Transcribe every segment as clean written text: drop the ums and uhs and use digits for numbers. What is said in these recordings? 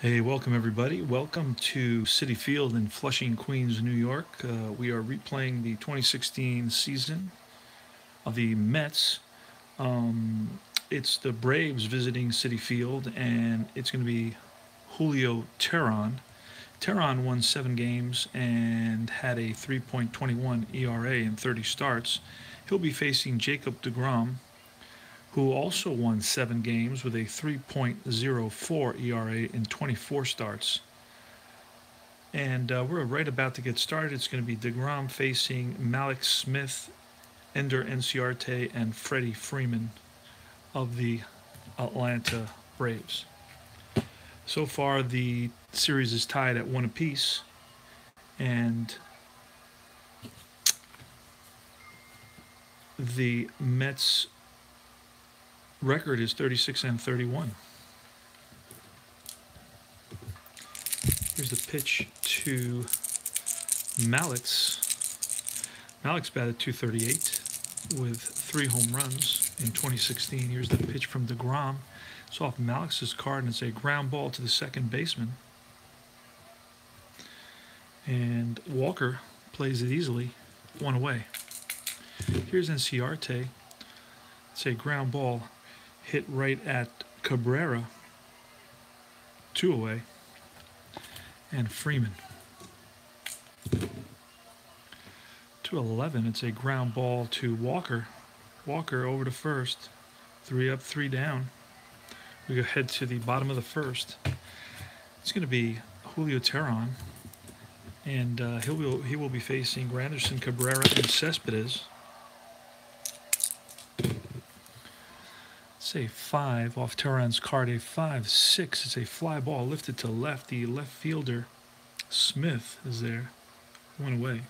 Hey, welcome everybody. Welcome to Citi Field in Flushing, Queens, New York. We are replaying the 2016 season of the Mets. It's the Braves visiting Citi Field, and it's going to be Julio Teheran. Teheran won 7 games and had a 3.21 ERA in 30 starts. He'll be facing Jacob deGrom, who also won 7 games with a 3.04 ERA in 24 starts. And we're right about to get started. It's going to be deGrom facing Malik Smith, Ender Enciarte, and Freddie Freeman of the Atlanta Braves. So far, the series is tied at 1 apiece, and the Mets' record is 36-31. Here's the pitch to Malik's. Malik's batted .238 with 3 home runs in 2016. Here's the pitch from deGrom. It's off Malik's card, and it's a ground ball to the second baseman. And Walker plays it easily, 1 away. Here's Enciarte. It's a ground ball hit right at Cabrera, 2 away. And Freeman. 2-11, it's a ground ball to Walker. Walker over to first. 3 up, 3 down. We go head to the bottom of the first. It's going to be Julio Teheran, and he will be facing Granderson, Cabrera, and Cespedes. It's a 5 off Teheran's card, a 5-6. It's a fly ball lifted to left. The left fielder, Smith, is there. 1 away.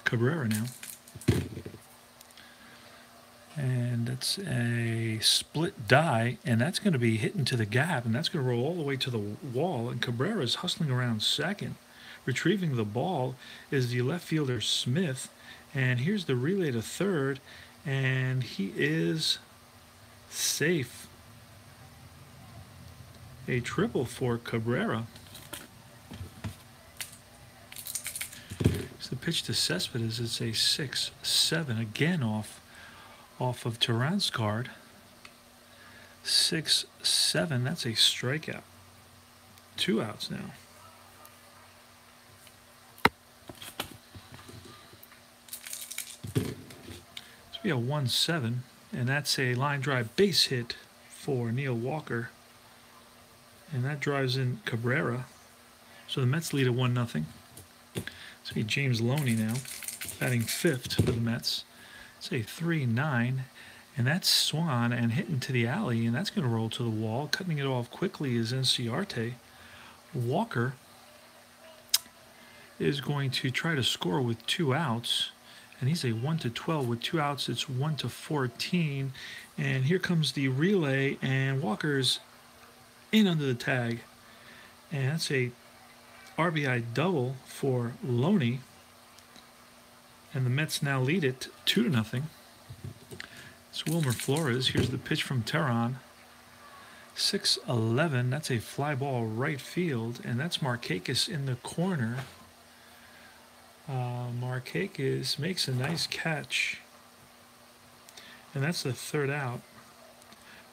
Cabrera now. And that's a split die, and that's going to be hit into the gap, and that's going to roll all the way to the wall, and Cabrera is hustling around second. Retrieving the ball is the left fielder, Smith, and here's the relay to third, and he is safe. A triple for Cabrera. So the pitch to Cespedes is a 6-7, again off of Teheran's card. 6-7, that's a strikeout. 2 outs now. This will be a 1-7, and that's a line drive base hit for Neil Walker. And that drives in Cabrera. So the Mets lead at 1-0. It's going to be James Loney now, batting 5th for the Mets. It's a 3-9, and that's swung on and hit into the alley, and that's going to roll to the wall. Cutting it off quickly is Enciarte. Walker is going to try to score with 2 outs, and he's a 1-12 with 2 outs. It's 1-14, and here comes the relay, and Walker's in under the tag, and that's a RBI double for Loney. And the Mets now lead it 2-0. It's Wilmer Flores. Here's the pitch from Teheran. 6-11. That's a fly ball right field, and that's Markakis in the corner. Markakis makes a nice catch, and that's the 3rd out.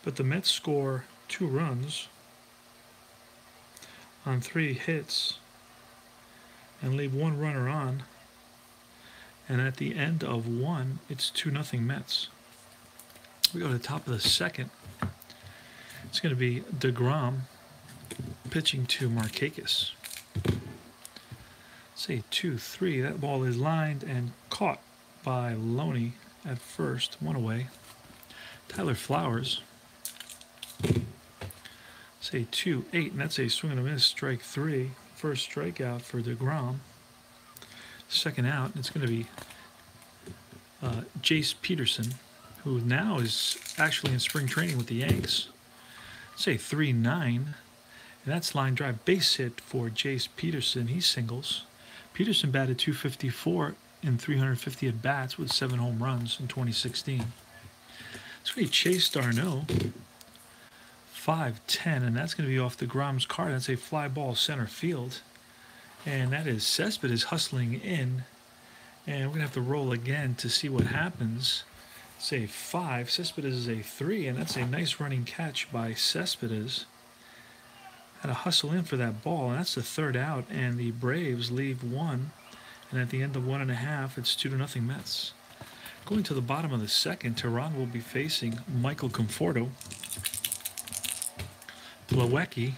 But the Mets score 2 runs on 3 hits and leave 1 runner on. And at the end of 1, it's 2-0 Mets. We go to the top of the second. It's going to be deGrom pitching to Markakis. Say 2-3. That ball is lined and caught by Loney at first. 1 away. Tyler Flowers. Say 2-8, and that's a swing and a miss, strike 3. First strikeout for deGrom. 2nd out, it's going to be Jace Peterson, who now is actually in spring training with the Yanks. Say 3-9, and that's line drive base hit for Jace Peterson. He singles. Peterson batted .254 in 350 at-bats with 7 home runs in 2016. It's going to be Chase d'Arnaud. 5-10, and that's going to be off deGrom's card. That's a fly ball center field. And that is Cespedes hustling in. And we're going to have to roll again to see what happens. It's a 5. Cespedes is a 3, and that's a nice running catch by Cespedes. Had to hustle in for that ball, and that's the third out, and the Braves leave 1. And at the end of 1.5, it's 2-0 Mets. Going to the bottom of the second, Tehran will be facing Michael Conforto. Plawecki.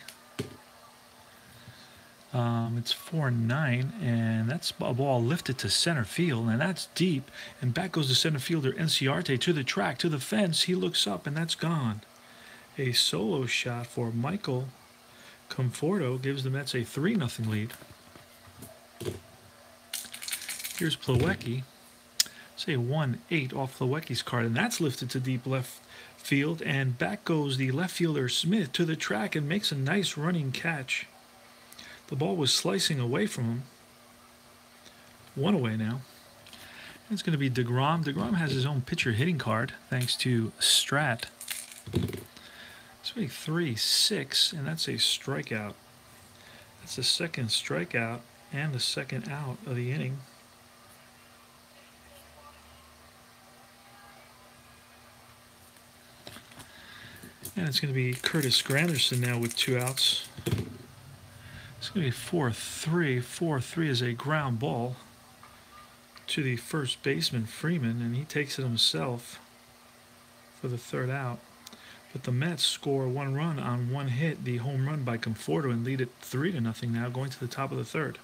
It's 4-9, and that's a ball lifted to center field, and that's deep. And back goes the center fielder Enciarte to the track, to the fence. He looks up, and that's gone. A solo shot for Michael Conforto gives the Mets a 3-0 lead. Here's Plawecki. Say 1-8 off Plawecki's card, and that's lifted to deep left field, and back goes the left fielder Smith to the track and makes a nice running catch. The ball was slicing away from him. 1 away now. And it's going to be deGrom. deGrom has his own pitcher hitting card thanks to Strat. It's going to be 3-6, and that's a strikeout. That's the second strikeout and the second out of the inning. And it's going to be Curtis Granderson now with 2 outs. It's going to be 4-3. 4-3 is a ground ball to the first baseman, Freeman, and he takes it himself for the third out. But the Mets score 1 run on 1 hit, the home run by Conforto, and lead it 3-0 now, going to the top of the third.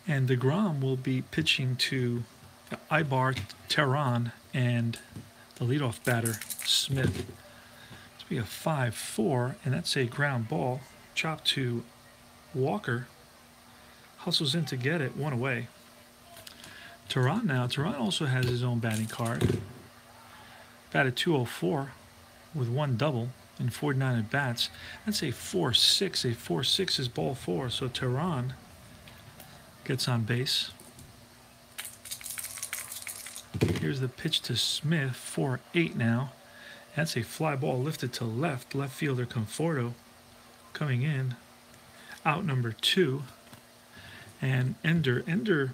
And deGrom will be pitching to Ibar, Tehran, and the leadoff batter, Smith. It's going to be a 5-4, and that's a ground ball. Chopped to Walker. Hustles in to get it, 1 away. Tehran now. Tehran also has his own batting card. Batted .204 with 1 double in 49 at bats. That's a 4-6. A 4-6 is ball 4, so Tehran gets on base. Here's the pitch to Smith, 4-8 now. That's a fly ball lifted to left. Left fielder Conforto coming in. Out number 2. And Ender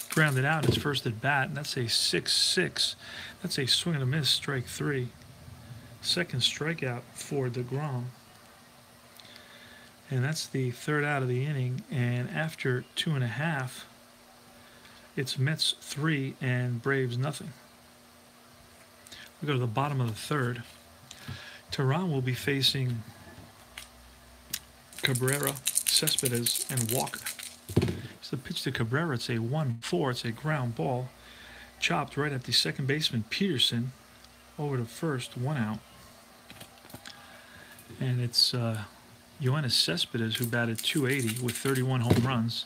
grounded out his first at bat, and that's a 6-6. That's a swing and a miss, strike 3. Second strikeout for deGrom. And that's the third out of the inning. And after 2.5, it's Mets 3 and Braves nothing. We go to the bottom of the third. Tehran will be facing Cabrera, Cespedes, and Walker. It's the pitch to Cabrera. It's a 1-4. It's a ground ball. Chopped right at the second baseman, Peterson, over to first, 1 out. And it's Yoenis Cespedes, who batted .280 with 31 home runs.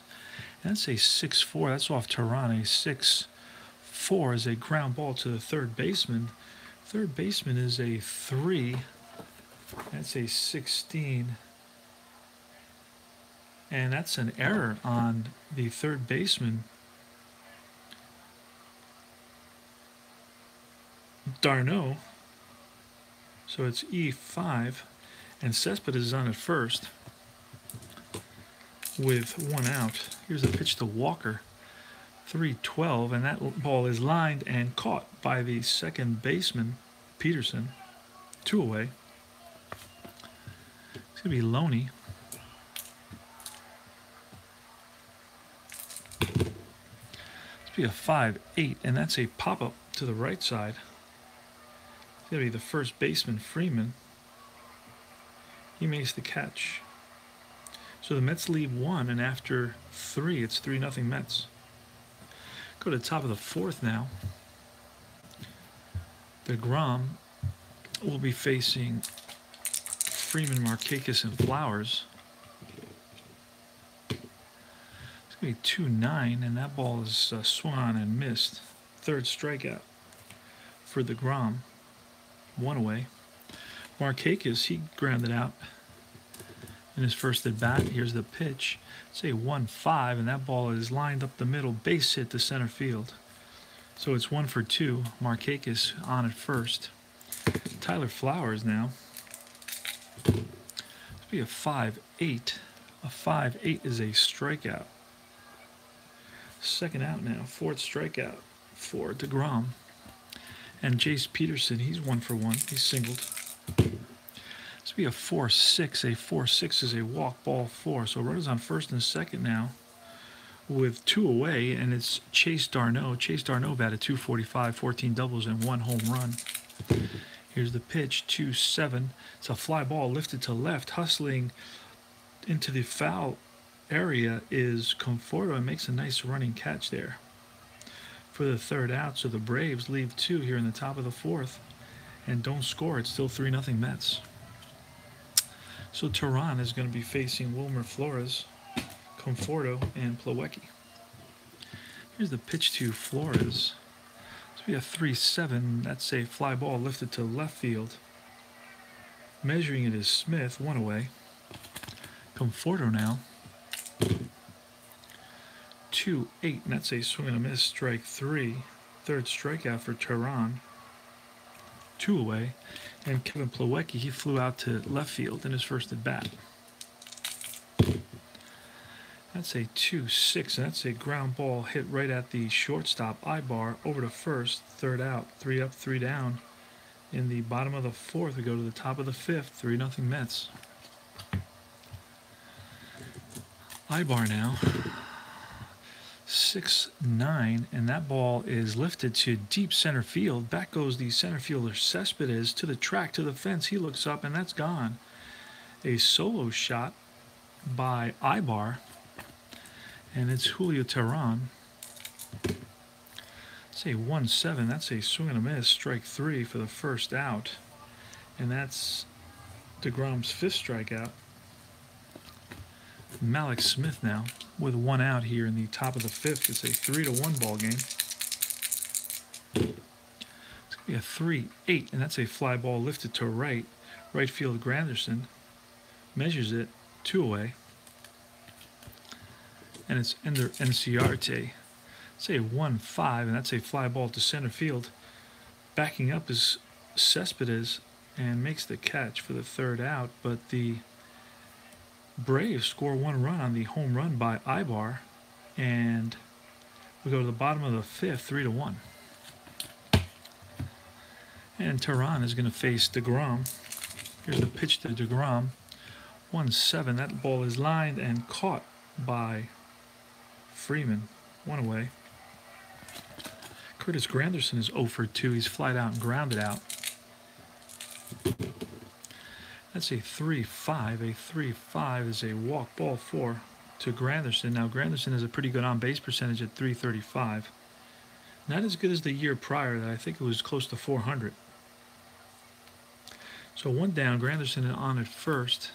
And that's a 6-4. That's off Tehran. A 6-4 is a ground ball to the third baseman. Third baseman is a 3. That's a 16. And that's an error on the third baseman, Darno. So it's E5. And Cespedes is on at first with 1 out. Here's the pitch to Walker. 3-12, and that ball is lined and caught by the second baseman, Peterson. 2 away. It's going to be Loney. It's going to be a 5-8, and that's a pop-up to the right side. It's going to be the first baseman, Freeman. He makes the catch. So the Mets lead 1, and after 3, it's 3-0 Mets. Go to the top of the fourth now. deGrom will be facing Freeman, Markakis, and Flowers. It's going to be 2-9, and that ball is swung on and missed. Third strikeout for deGrom. 1 away. Markakis, he grounded out in his first at bat. Here's the pitch. It's a 1-5, and that ball is lined up the middle, base hit to center field. So it's 1 for 2. Markakis on at first. Tyler Flowers now. This will be a 5-8. A 5-8 is a strikeout. Second out now. Fourth strikeout for deGrom. And Jace Peterson, he's 1 for 1. He's singled. This will be a 4-6. A 4-6 is a walk, ball 4. So runners on first and second now with 2 away, and it's Chase Darno. Chase Darno batted .245, 14 doubles, and 1 home run. Here's the pitch, 2-7. It's a fly ball lifted to left, hustling into the foul area is Conforto, and makes a nice running catch there for the third out. So the Braves leave 2 here in the top of the fourth and don't score. It's still 3-0 Mets. So Tehran is going to be facing Wilmer Flores, Conforto, and Plawecki. Here's the pitch to Flores. This will be a 3-7. That's a fly ball lifted to left field. Measuring it is Smith, 1 away. Conforto now. 2-8, and that's a swing and a miss, strike 3. Third strikeout for Tehran. 2 away. And Kevin Plawecki, he flew out to left field in his first at bat. That's a 2-6, and that's a ground ball hit right at the shortstop eye-bar over to first. Third out, 3 up, 3 down. In the bottom of the fourth, we go to the top of the fifth, 3-0 Mets. Eye-bar now, 6-9, and that ball is lifted to deep center field. Back goes the center fielder Cespedes to the track, to the fence. He looks up, and that's gone. A solo shot by Eye-bar, and it's Julio Tehran. It's a 1-7. That's a swing and a miss, strike 3 for the first out, and that's deGrom's 5th strikeout. Malik Smith now with 1 out here in the top of the 5th. It's a 3-1 ball game. It's going to be a 3-8, and that's a fly ball lifted to right. Right field Granderson measures it, 2 away. And it's Ender Enciarte. It's a 1-5, and that's a fly ball to center field. Backing up is Cespedes and makes the catch for the third out, but the Braves score 1 run on the home run by Eye-bar, and we go to the bottom of the 5th, 3-1. And Tehran is going to face deGrom. Here's the pitch to deGrom. 1-7. That ball is lined and caught by Freeman. 1 away. Curtis Granderson is 0 for 2. He's flied out and grounded out. That's a 3-5. A 3-5 is a walk, ball 4 to Granderson. Now Granderson has a pretty good on-base percentage at .335. Not as good as the year prior. I think it was close to 400. So 1 down. Granderson on at first.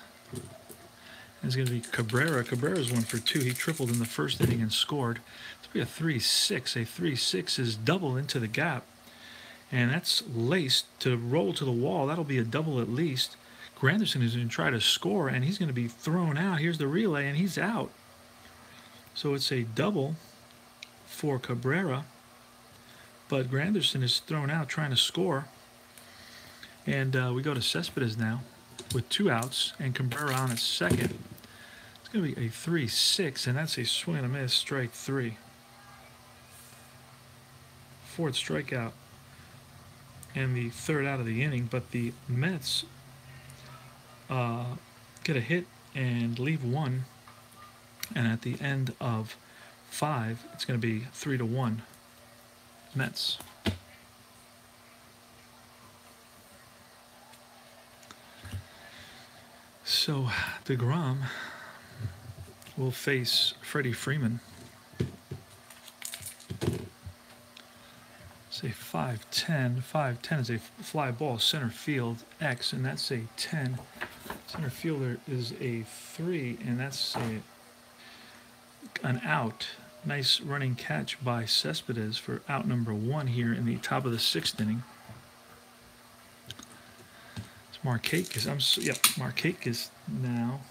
It's going to be Cabrera. Cabrera's 1 for 2. He tripled in the first inning and scored. It's going to be a 3-6. A 3-6 is double into the gap. And that's laced to roll to the wall. That'll be a double at least. Granderson is going to try to score, and he's going to be thrown out. Here's the relay, and he's out. So it's a double for Cabrera. But Granderson is thrown out trying to score. And we go to Cespedes now with 2 outs, and Cabrera on at second. It's going to be a 3-6, and that's a swing and a miss, strike 3. 4th strikeout and the 3rd out of the inning, but the Mets get a hit and leave 1, and at the end of 5, it's going to be 3-1 Mets. So deGrom will face Freddie Freeman. Say 5-10. 5-10 is a fly ball center field X, and that's a 10. Center fielder is a 3, and that's an out. Nice running catch by Cespedes for out number 1 here in the top of the 6th inning. It's Markakis. Markakis now.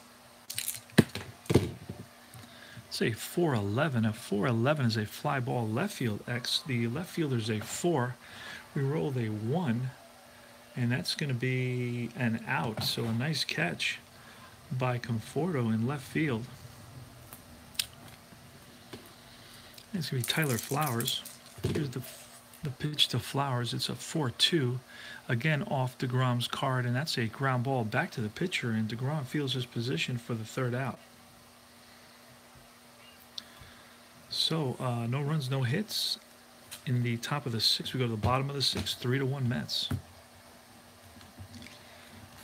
Say 4-11. A 4-11 is a fly ball left field X. The left fielder's a 4. We rolled a 1, and that's going to be an out. So a nice catch by Conforto in left field. It's going to be Tyler Flowers. Here's the pitch to Flowers. It's a 4-2. Again, off deGrom's card, and that's a ground ball back to the pitcher, and deGrom feels his position for the third out. So, no runs, no hits. In the top of the 6th, we go to the bottom of the 6th, 3-1 Mets.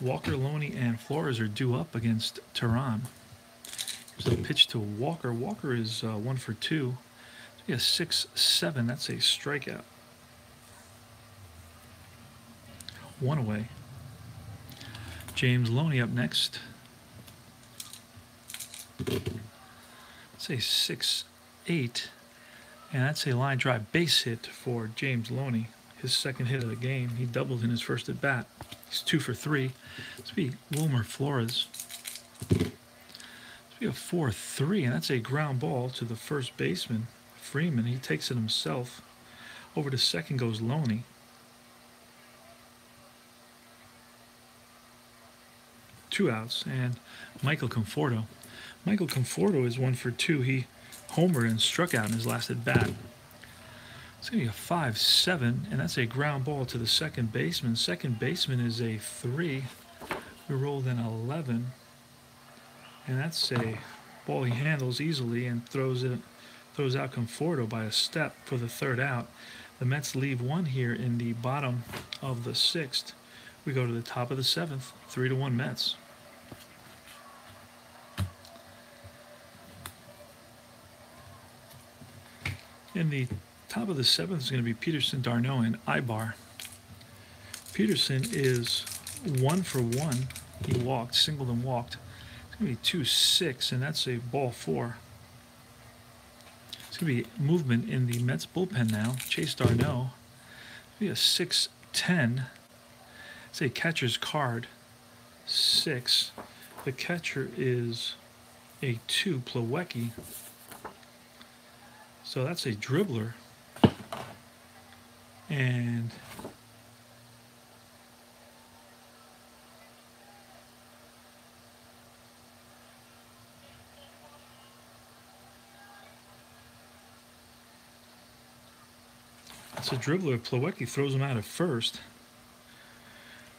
Walker, Loney, and Flores are due up against Tehran. Here's a pitch to Walker. Walker is 1 for 2. Yeah, 6-7. That's a strikeout. 1 away. James Loney up next. That's a 6-8. And that's a line drive base hit for James Loney. His second hit of the game. He doubled in his first at bat. He's 2 for 3. This will be Wilmer Flores. This will be a 4-3, and that's a ground ball to the first baseman, Freeman. He takes it himself. Over to second goes Loney. 2 outs, and Michael Conforto. Michael Conforto is 1 for 2. He homered and struck out in his last at bat. It's going to be a 5-7, and that's a ground ball to the second baseman. Second baseman is a 3. We rolled an 11, and that's a ball he handles easily and throws out Conforto by a step for the third out. The Mets leave 1 here in the bottom of the 6th. We go to the top of the 7th, 3-1 Mets. In the top of the 7th is going to be Peterson, d'Arnaud, and Ibar. Peterson is 1 for 1. He walked, singled and walked. It's going to be 2-6, and that's a ball 4. It's going to be movement in the Mets bullpen now. Chase d'Arnaud. It's going to be a 6-10. It's a catcher's card. 6. The catcher is a 2, Plawecki. So that's a dribbler. And it's a dribbler. Plawecki throws him out at first.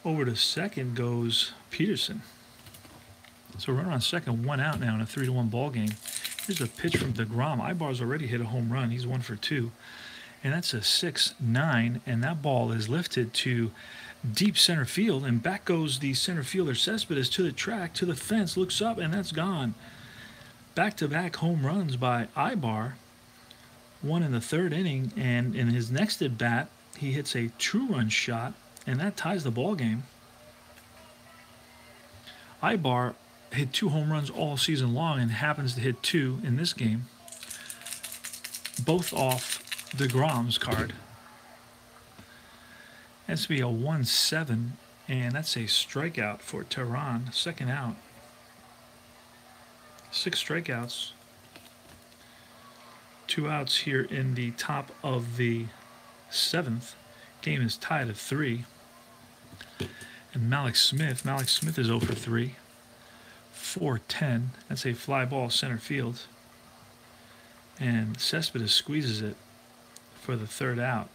Over to second goes Peterson. So runner on second, 1 out now in a 3-1 ball game. Here's a pitch from deGrom. Ibar's already hit a home run. He's 1 for 2. And that's a 6-9, and that ball is lifted to deep center field, and back goes the center fielder Cespedes to the track, to the fence, looks up, and that's gone. Back-to-back home runs by Ibar. 1 in the 3rd inning, and in his next at bat, he hits a 2-run shot, and that ties the ball game. Ibar hit 2 home runs all season long and happens to hit 2 in this game, both off deGrom's card. That's to be a 1-7, and that's a strikeout for Tehran. Second out. 6 strikeouts. 2 outs here in the top of the 7th. Game is tied at 3. And Malik Smith is 0 for 3. 4-10. That's a fly ball center field. And Cespedes squeezes it for the 3rd out.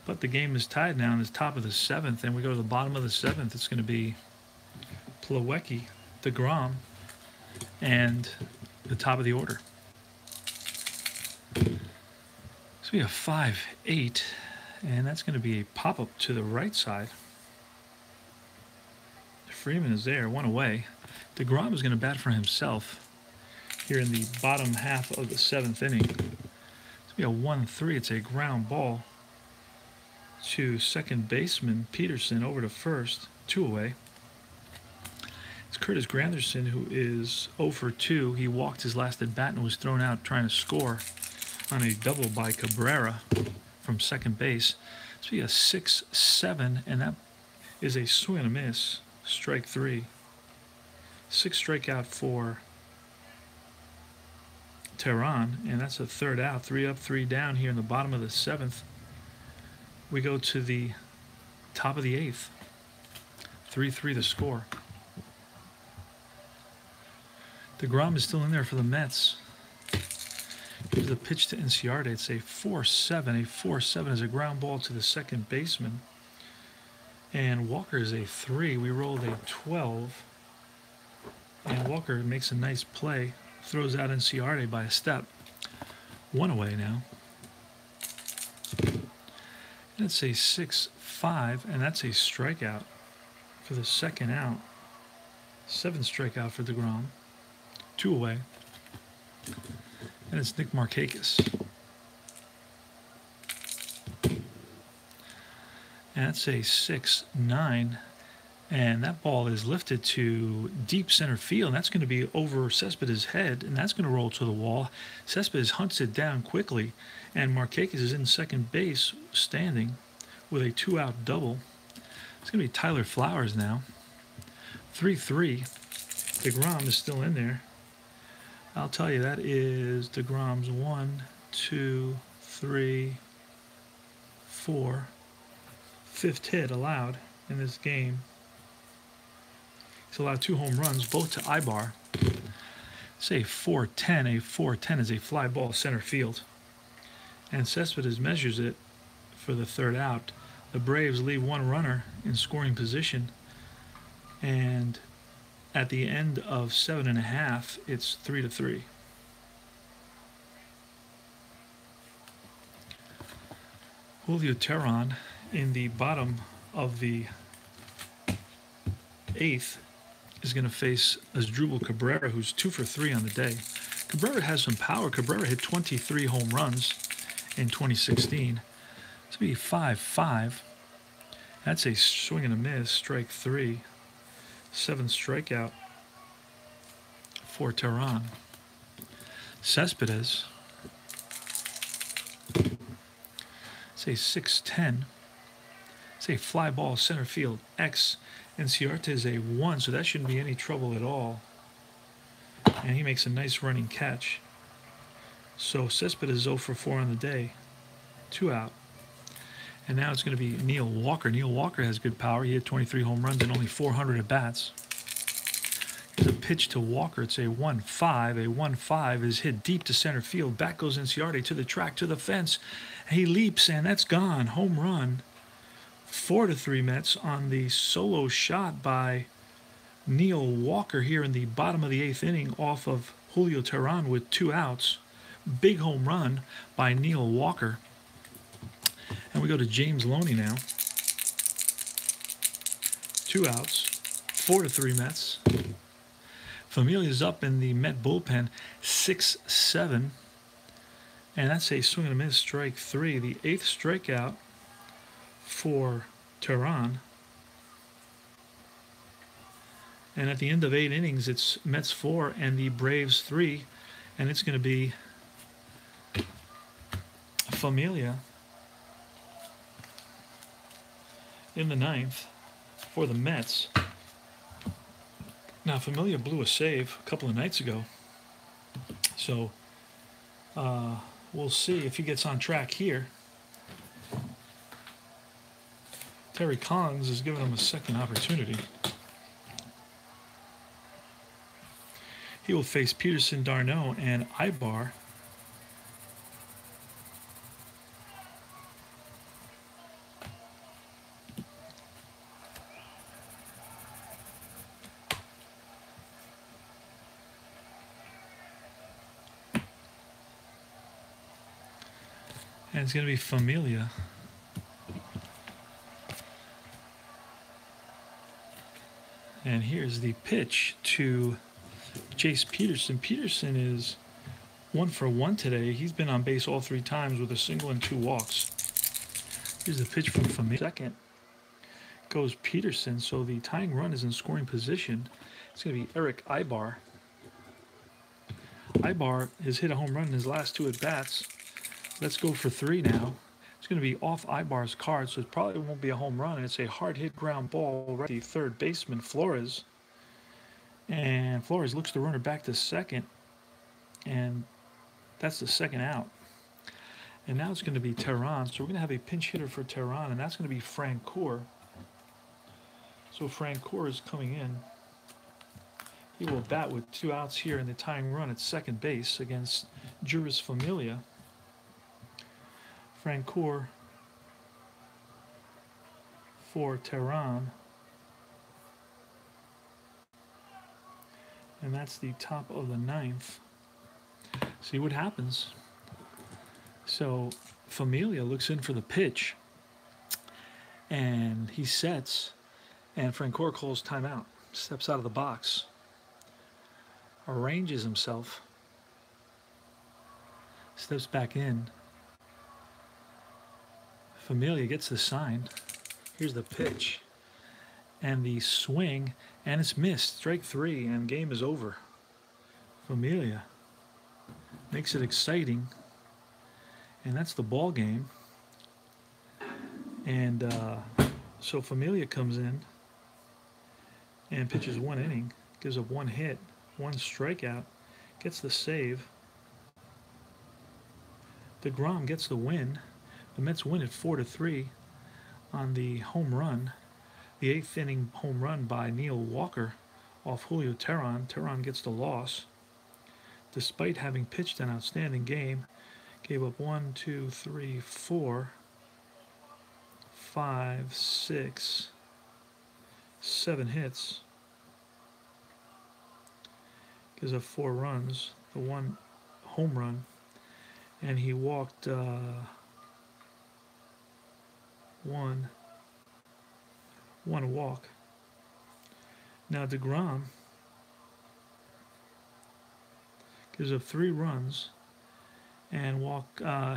But the game is tied now in the top of the 7th, and we go to the bottom of the 7th. It's going to be Plawecki, deGrom, and the top of the order. So we have 5-8, and that's going to be a pop-up to the right side. Freeman is there, 1 away. deGrom is going to bat for himself here in the bottom half of the 7th inning. It's going to be a 1-3. It's a ground ball to second baseman Peterson, over to first, 2 away. It's Curtis Granderson, who is 0 for 2. He walked his last at bat and was thrown out trying to score on a double by Cabrera from second base. It's going to be a 6-7, and that is a swing and a miss. Strike 3. 6 strikeout for Tehran, and that's a third out. 3 up, 3 down here in the bottom of the 7th. We go to the top of the 8th. 3-3 the score. deGrom is still in there for the Mets. Here's the pitch to Inciarte. It's a 4-7. A 4-7 is a ground ball to the second baseman. And Walker is a 3. We rolled a 12. And Walker makes a nice play. Throws out Inciarte by a step. 1 away now. And it's a 6-5, and that's a strikeout for the second out. 7 strikeout for deGrom. 2 away. And it's Nick Markakis. And that's a 6-9. And that ball is lifted to deep center field. And that's going to be over Cespedes' head. And that's going to roll to the wall. Cespedes hunts it down quickly. And Markakis is in second base standing with a 2-out double. It's going to be Tyler Flowers now. 3-3. deGrom is still in there. I'll tell you, that is deGrom's 1, 2, 3, 4, 5th hit allowed in this game. He's allowed 2 home runs, both to Ibar. It's a 4-10. A 4-10 is a fly ball center field. And Cespedes measures it for the third out. The Braves leave 1 runner in scoring position. And at the end of 7.5, it's 3-3. Julio Tehran in the bottom of the 8th is going to face Asdrubal Cabrera, who's 2 for 3 on the day. Cabrera has some power. Cabrera hit 23 home runs in 2016. It's going to be 5-5. That's a swing and a miss, strike 3. 7th strikeout for Tehran. Cespedes. It's a 6-10. It's a fly ball center field. X. Inciarte is a 1, so that shouldn't be any trouble at all. And he makes a nice running catch. So Cespedes is 0 for 4 on the day. 2 out. And now it's going to be Neil Walker. Neil Walker has good power. He hit 23 home runs and only 400 at-bats. Here's a pitch to Walker. It's a 1-5. A 1-5 is hit deep to center field. Back goes Inciarte to the track, to the fence. He leaps, and that's gone. Home run. 4-3 Mets on the solo shot by Neil Walker here in the bottom of the 8th inning off of Julio Tehran with 2 outs. Big home run by Neil Walker. And we go to James Loney now. 2 outs. 4-3 Mets. Familia's up in the Met bullpen. 6-7. And that's a swing and a miss, strike 3. The 8th strikeout for Tehran. And at the end of 8 innings, it's Mets 4 and the Braves 3. And it's going to be Familia in the 9th for the Mets. Now, Familia blew a save a couple of nights ago. So we'll see if he gets on track here. Terry Collins is giving him a second opportunity. He will face Peterson, Darno, and Ibar. And it's going to be Familia. And here's the pitch to Chase Peterson. Peterson is 1 for 1 today. He's been on base all 3 times with a single and 2 walks. Here's the pitch from Familia. Second goes Peterson, so the tying run is in scoring position. It's going to be Eric Ibar. Ibar has hit a home run in his last 2 at-bats. Let's go for 3 now. It's going to be off Ibar's card, so it probably won't be a home run. And it's a hard-hit ground ball right to the third baseman, Flores. And Flores looks the runner back to second. And That's the second out. And now it's going to be Tehran. So we're going to have a pinch hitter for Tehran, and that's going to be Francoeur. So Francoeur is coming in. He will bat with 2 outs here in the tying run at second base against Juris Familia. Francoeur for Tehran. And that's the top of the ninth. See what happens. So Familia looks in for the pitch, and he sets, and Francoeur calls timeout, steps out of the box, arranges himself, steps back in. Familia gets the sign. Here's the pitch and the swing, and it's missed. Strike 3, and game is over. Familia makes it exciting, and that's the ball game. And so Familia comes in and pitches 1 inning, gives up 1 hit, 1 strikeout, gets the save. deGrom gets the win. The Mets win it 4-3 on the home run, the 8th inning home run by Neil Walker off Julio Teheran. Teheran gets the loss. Despite having pitched an outstanding game, gave up 1, 2, 3, 4, 5, 6, 7 hits. Gives up 4 runs, the 1 home run, and he walked one walk. Now deGrom gives up 3 runs and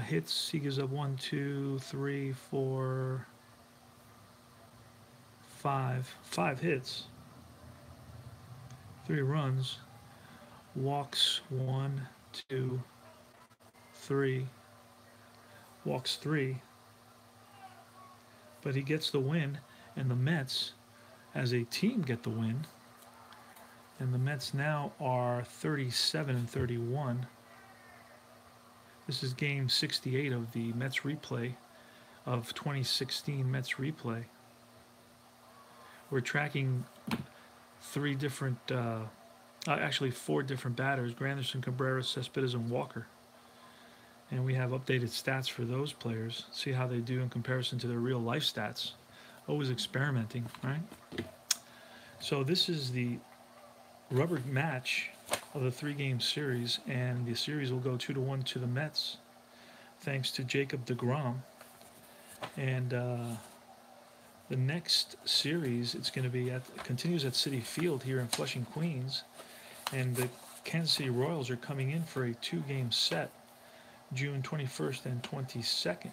hits. He gives up 1, 2, 3, 4, 5 hits, 3 runs, walks 1, 2, 3, walks 3, but he gets the win, and the Mets as a team get the win, and the Mets now are 37-31. This is game 68 of the Mets replay of 2016 Mets replay. We're tracking 4 different batters: Granderson, Cabrera, Cespedes, and Walker. And we have updated stats for those players. See how they do in comparison to their real life stats. Always experimenting, right? So this is the rubber match of the 3-game series, and the series will go 2-1 to the Mets, thanks to Jacob deGrom. And the next series, it's going to be continues at Citi Field here in Flushing, Queens, and the Kansas City Royals are coming in for a 2-game set, June 21st and 22nd.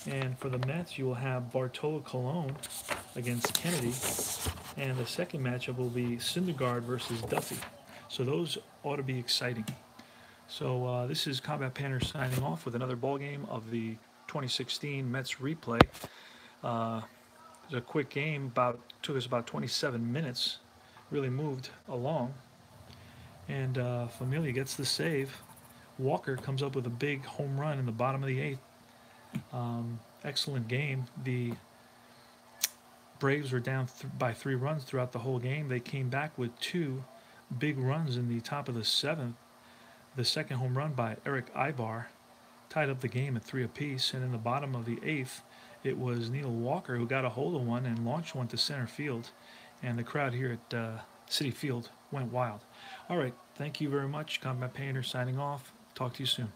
And for the Mets, you will have Bartolo Colon against Kennedy, and the second matchup will be Syndergaard versus Duffy. So those ought to be exciting. So this is Combat Panther signing off with another ball game of the 2016 Mets replay. It was a quick game, took us about 27 minutes, really moved along. And Familia gets the save. Walker comes up with a big home run in the bottom of the 8th. Excellent game. The Braves were down by 3 runs throughout the whole game. They came back with 2 big runs in the top of the 7th. The second home run by Eric Ibar tied up the game at 3 apiece. And in the bottom of the 8th, it was Neil Walker who got a hold of one and launched one to center field. And the crowd here at Citi Field went wild. All right, thank you very much. Combat Painter signing off. Talk to you soon.